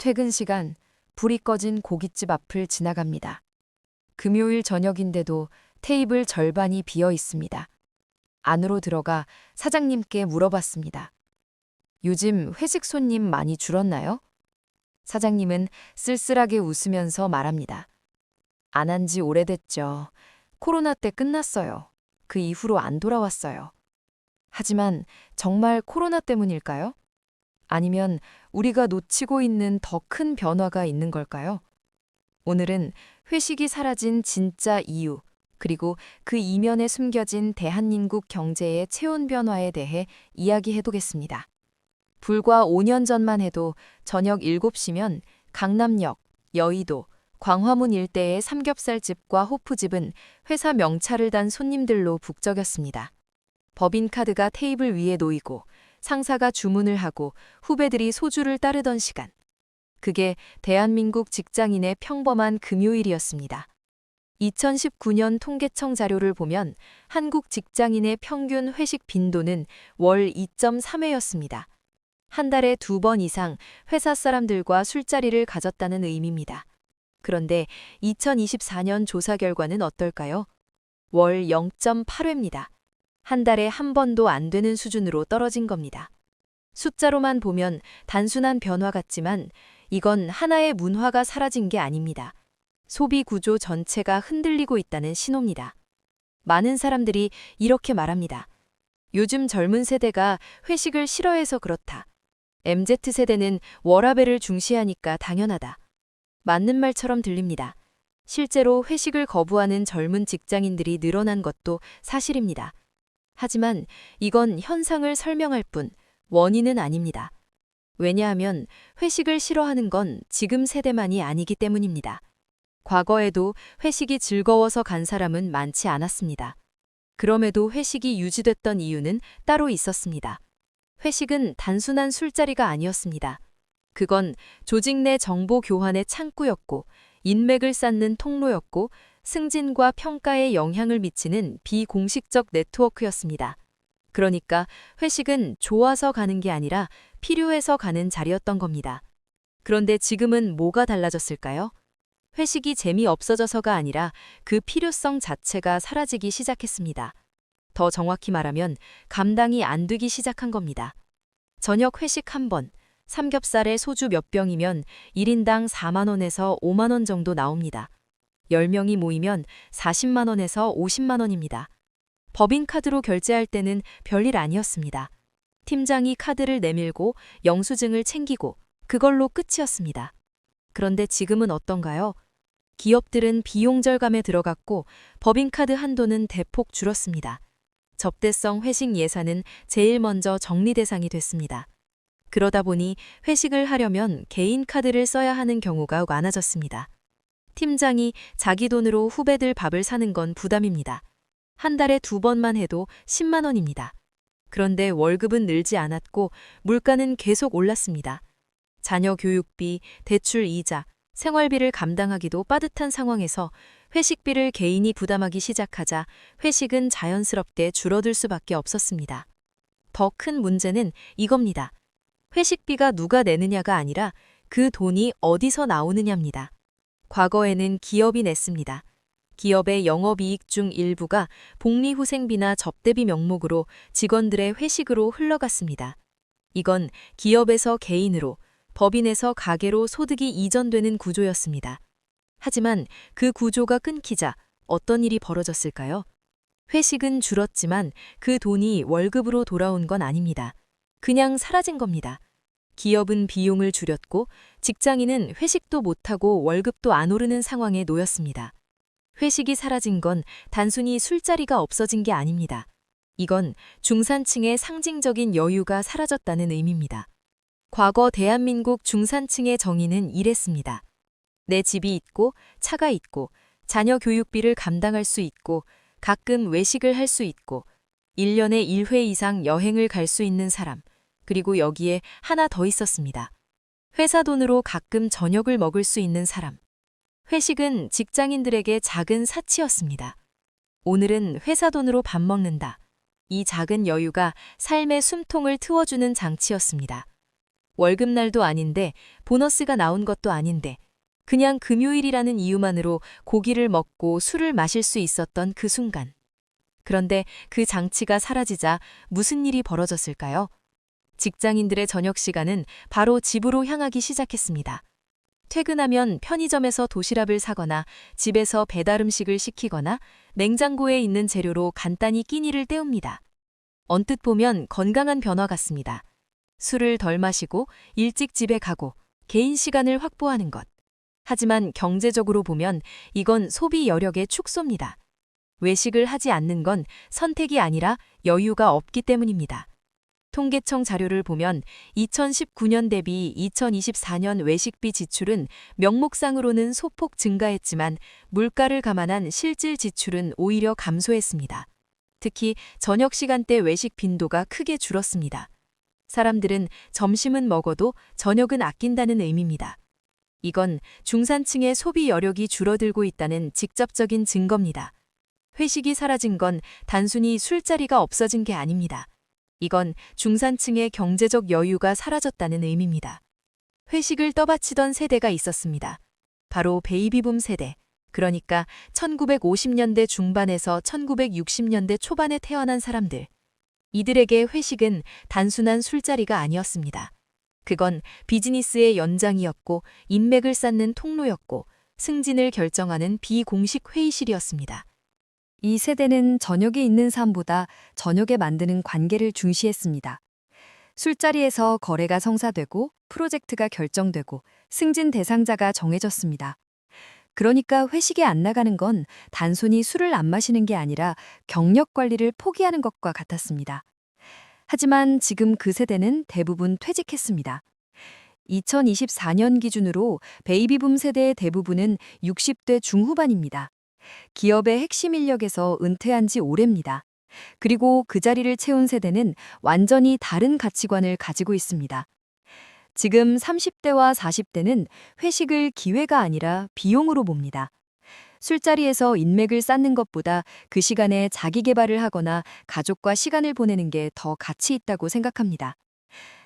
퇴근 시간, 불이 꺼진 고깃집 앞을 지나갑니다. 금요일 저녁인데도 테이블 절반이 비어 있습니다. 안으로 들어가 사장님께 물어봤습니다. 요즘 회식 손님 많이 줄었나요? 사장님은 쓸쓸하게 웃으면서 말합니다. 안 한 지 오래됐죠. 코로나 때 끝났어요. 그 이후로 안 돌아왔어요. 하지만 정말 코로나 때문일까요? 아니면 우리가 놓치고 있는 더 큰 변화가 있는 걸까요? 오늘은 회식이 사라진 진짜 이유, 그리고 그 이면에 숨겨진 대한민국 경제의 체온 변화에 대해 이야기해보겠습니다. 불과 5년 전만 해도 저녁 7시면 강남역, 여의도, 광화문 일대의 삼겹살집과 호프집은 회사 명찰을 단 손님들로 북적였습니다. 법인카드가 테이블 위에 놓이고 상사가 주문을 하고 후배들이 소주를 따르던 시간. 그게 대한민국 직장인의 평범한 금요일이었습니다. 2019년 통계청 자료를 보면 한국 직장인의 평균 회식 빈도는 월 2.3회였습니다. 한 달에 2번 이상 회사 사람들과 술자리를 가졌다는 의미입니다. 그런데 2024년 조사 결과는 어떨까요? 월 0.8회입니다. 한 달에 한 번도 안 되는 수준으로 떨어진 겁니다. 숫자로만 보면 단순한 변화 같지만 이건 하나의 문화가 사라진 게 아닙니다. 소비 구조 전체가 흔들리고 있다는 신호입니다. 많은 사람들이 이렇게 말합니다. 요즘 젊은 세대가 회식을 싫어해서 그렇다. MZ세대는 워라밸을 중시하니까 당연하다. 맞는 말처럼 들립니다. 실제로 회식을 거부하는 젊은 직장인들이 늘어난 것도 사실입니다. 하지만 이건 현상을 설명할 뿐 원인은 아닙니다. 왜냐하면 회식을 싫어하는 건 지금 세대만이 아니기 때문입니다. 과거에도 회식이 즐거워서 간 사람은 많지 않았습니다. 그럼에도 회식이 유지됐던 이유는 따로 있었습니다. 회식은 단순한 술자리가 아니었습니다. 그건 조직 내 정보 교환의 창구였고, 인맥을 쌓는 통로였고, 승진과 평가에 영향을 미치는 비공식적 네트워크였습니다. 그러니까 회식은 좋아서 가는 게 아니라 필요해서 가는 자리였던 겁니다. 그런데 지금은 뭐가 달라졌을까요? 회식이 재미없어져서가 아니라 그 필요성 자체가 사라지기 시작했습니다. 더 정확히 말하면 감당이 안 되기 시작한 겁니다. 저녁 회식 한 번, 삼겹살에 소주 몇 병이면 1인당 4만 원에서 5만 원 정도 나옵니다. 10명이 모이면 40만 원에서 50만 원입니다. 법인카드로 결제할 때는 별일 아니었습니다. 팀장이 카드를 내밀고 영수증을 챙기고 그걸로 끝이었습니다. 그런데 지금은 어떤가요? 기업들은 비용 절감에 들어갔고 법인카드 한도는 대폭 줄었습니다. 접대성 회식 예산은 제일 먼저 정리 대상이 됐습니다. 그러다 보니 회식을 하려면 개인 카드를 써야 하는 경우가 많아졌습니다. 팀장이 자기 돈으로 후배들 밥을 사는 건 부담입니다. 한 달에 2번만 해도 10만 원입니다. 그런데 월급은 늘지 않았고 물가는 계속 올랐습니다. 자녀 교육비, 대출 이자, 생활비를 감당하기도 빠듯한 상황에서 회식비를 개인이 부담하기 시작하자 회식은 자연스럽게 줄어들 수밖에 없었습니다. 더 큰 문제는 이겁니다. 회식비가 누가 내느냐가 아니라 그 돈이 어디서 나오느냐입니다. 과거에는 기업이 냈습니다. 기업의 영업이익 중 일부가 복리후생비나 접대비 명목으로 직원들의 회식으로 흘러갔습니다. 이건 기업에서 개인으로, 법인에서 가게로 소득이 이전되는 구조였습니다. 하지만 그 구조가 끊기자 어떤 일이 벌어졌을까요? 회식은 줄었지만 그 돈이 월급으로 돌아온 건 아닙니다. 그냥 사라진 겁니다. 기업은 비용을 줄였고 직장인은 회식도 못하고 월급도 안 오르는 상황에 놓였습니다. 회식이 사라진 건 단순히 술자리가 없어진 게 아닙니다. 이건 중산층의 상징적인 여유가 사라졌다는 의미입니다. 과거 대한민국 중산층의 정의는 이랬습니다. 내 집이 있고 차가 있고 자녀 교육비를 감당할 수 있고 가끔 외식을 할 수 있고 1년에 1회 이상 여행을 갈 수 있는 사람, 그리고 여기에 하나 더 있었습니다. 회사 돈으로 가끔 저녁을 먹을 수 있는 사람. 회식은 직장인들에게 작은 사치였습니다. 오늘은 회사 돈으로 밥 먹는다. 이 작은 여유가 삶의 숨통을 트워주는 장치였습니다. 월급날도 아닌데, 보너스가 나온 것도 아닌데, 그냥 금요일이라는 이유만으로 고기를 먹고 술을 마실 수 있었던 그 순간. 그런데 그 장치가 사라지자 무슨 일이 벌어졌을까요? 직장인들의 저녁 시간은 바로 집으로 향하기 시작했습니다. 퇴근하면 편의점에서 도시락을 사거나 집에서 배달 음식을 시키거나 냉장고에 있는 재료로 간단히 끼니를 때웁니다. 언뜻 보면 건강한 변화 같습니다. 술을 덜 마시고 일찍 집에 가고 개인 시간을 확보하는 것. 하지만 경제적으로 보면 이건 소비 여력의 축소입니다. 외식을 하지 않는 건 선택이 아니라 여유가 없기 때문입니다. 통계청 자료를 보면 2019년 대비 2024년 외식비 지출은 명목상으로는 소폭 증가했지만 물가를 감안한 실질 지출은 오히려 감소했습니다. 특히 저녁 시간대 외식 빈도가 크게 줄었습니다. 사람들은 점심은 먹어도 저녁은 아낀다는 의미입니다. 이건 중산층의 소비 여력이 줄어들고 있다는 직접적인 증거입니다. 회식이 사라진 건 단순히 술자리가 없어진 게 아닙니다. 이건 중산층의 경제적 여유가 사라졌다는 의미입니다. 회식을 떠받치던 세대가 있었습니다. 바로 베이비붐 세대, 그러니까 1950년대 중반에서 1960년대 초반에 태어난 사람들. 이들에게 회식은 단순한 술자리가 아니었습니다. 그건 비즈니스의 연장이었고 인맥을 쌓는 통로였고 승진을 결정하는 비공식 회의실이었습니다. 이 세대는 저녁에 있는 삶보다 저녁에 만드는 관계를 중시했습니다. 술자리에서 거래가 성사되고 프로젝트가 결정되고 승진 대상자가 정해졌습니다. 그러니까 회식에 안 나가는 건 단순히 술을 안 마시는 게 아니라 경력 관리를 포기하는 것과 같았습니다. 하지만 지금 그 세대는 대부분 퇴직했습니다. 2024년 기준으로 베이비붐 세대의 대부분은 60대 중후반입니다. 기업의 핵심 인력에서 은퇴한 지 오래입니다. 그리고 그 자리를 채운 세대는 완전히 다른 가치관을 가지고 있습니다. 지금 30대와 40대는 회식을 기회가 아니라 비용으로 봅니다. 술자리에서 인맥을 쌓는 것보다 그 시간에 자기 개발을 하거나 가족과 시간을 보내는 게 더 가치 있다고 생각합니다.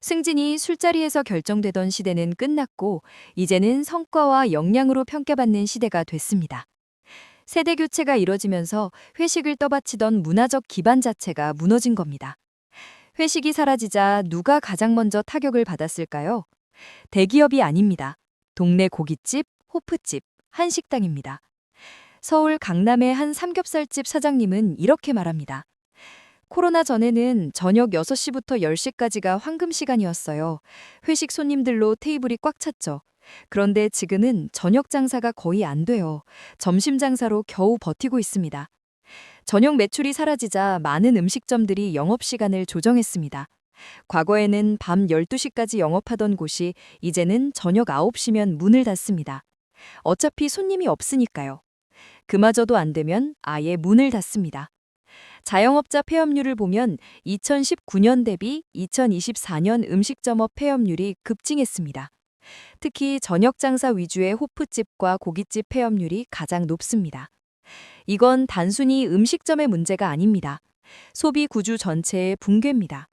승진이 술자리에서 결정되던 시대는 끝났고 이제는 성과와 역량으로 평가받는 시대가 됐습니다. 세대 교체가 이뤄지면서 회식을 떠받치던 문화적 기반 자체가 무너진 겁니다. 회식이 사라지자 누가 가장 먼저 타격을 받았을까요? 대기업이 아닙니다. 동네 고깃집, 호프집, 한식당입니다. 서울 강남의 한 삼겹살집 사장님은 이렇게 말합니다. 코로나 전에는 저녁 6시부터 10시까지가 황금 시간이었어요. 회식 손님들로 테이블이 꽉 찼죠. 그런데 지금은 저녁 장사가 거의 안 돼요. 점심 장사로 겨우 버티고 있습니다. 저녁 매출이 사라지자 많은 음식점들이 영업시간을 조정했습니다. 과거에는 밤 12시까지 영업하던 곳이 이제는 저녁 9시면 문을 닫습니다. 어차피 손님이 없으니까요. 그마저도 안 되면 아예 문을 닫습니다. 자영업자 폐업률을 보면 2019년 대비 2024년 음식점업 폐업률이 급증했습니다. 특히 저녁 장사 위주의 호프집과 고깃집 폐업률이 가장 높습니다. 이건 단순히 음식점의 문제가 아닙니다. 소비 구조 전체의 붕괴입니다.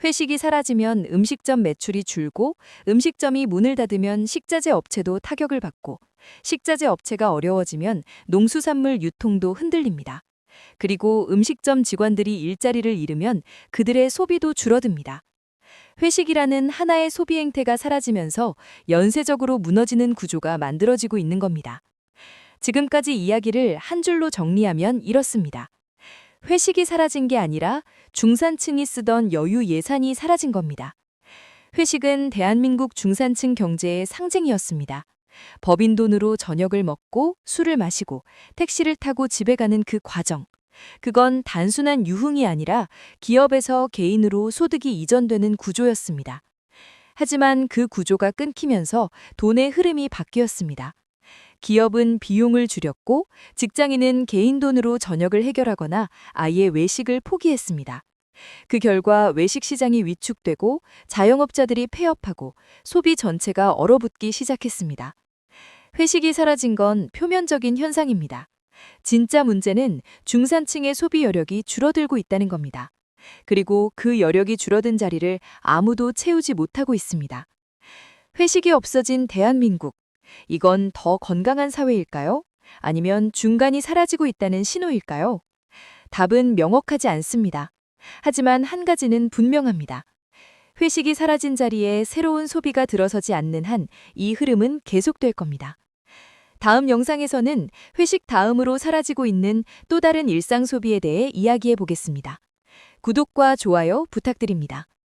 회식이 사라지면 음식점 매출이 줄고 음식점이 문을 닫으면 식자재 업체도 타격을 받고 식자재 업체가 어려워지면 농수산물 유통도 흔들립니다. 그리고 음식점 직원들이 일자리를 잃으면 그들의 소비도 줄어듭니다. 회식이라는 하나의 소비 행태가 사라지면서 연쇄적으로 무너지는 구조가 만들어지고 있는 겁니다. 지금까지 이야기를 한 줄로 정리하면 이렇습니다. 회식이 사라진 게 아니라 중산층이 쓰던 여유 예산이 사라진 겁니다. 회식은 대한민국 중산층 경제의 상징이었습니다. 법인 돈으로 저녁을 먹고 술을 마시고 택시를 타고 집에 가는 그 과정. 그건 단순한 유흥이 아니라 기업에서 개인으로 소득이 이전되는 구조였습니다. 하지만 그 구조가 끊기면서 돈의 흐름이 바뀌었습니다. 기업은 비용을 줄였고 직장인은 개인 돈으로 저녁을 해결하거나 아예 외식을 포기했습니다. 그 결과 외식 시장이 위축되고 자영업자들이 폐업하고 소비 전체가 얼어붙기 시작했습니다. 회식이 사라진 건 표면적인 현상입니다. 진짜 문제는 중산층의 소비 여력이 줄어들고 있다는 겁니다. 그리고 그 여력이 줄어든 자리를 아무도 채우지 못하고 있습니다. 회식이 없어진 대한민국. 이건 더 건강한 사회일까요? 아니면 중간이 사라지고 있다는 신호일까요? 답은 명확하지 않습니다. 하지만 한 가지는 분명합니다. 회식이 사라진 자리에 새로운 소비가 들어서지 않는 한 이 흐름은 계속될 겁니다. 다음 영상에서는 회식 다음으로 사라지고 있는 또 다른 일상 소비에 대해 이야기해 보겠습니다. 구독과 좋아요 부탁드립니다.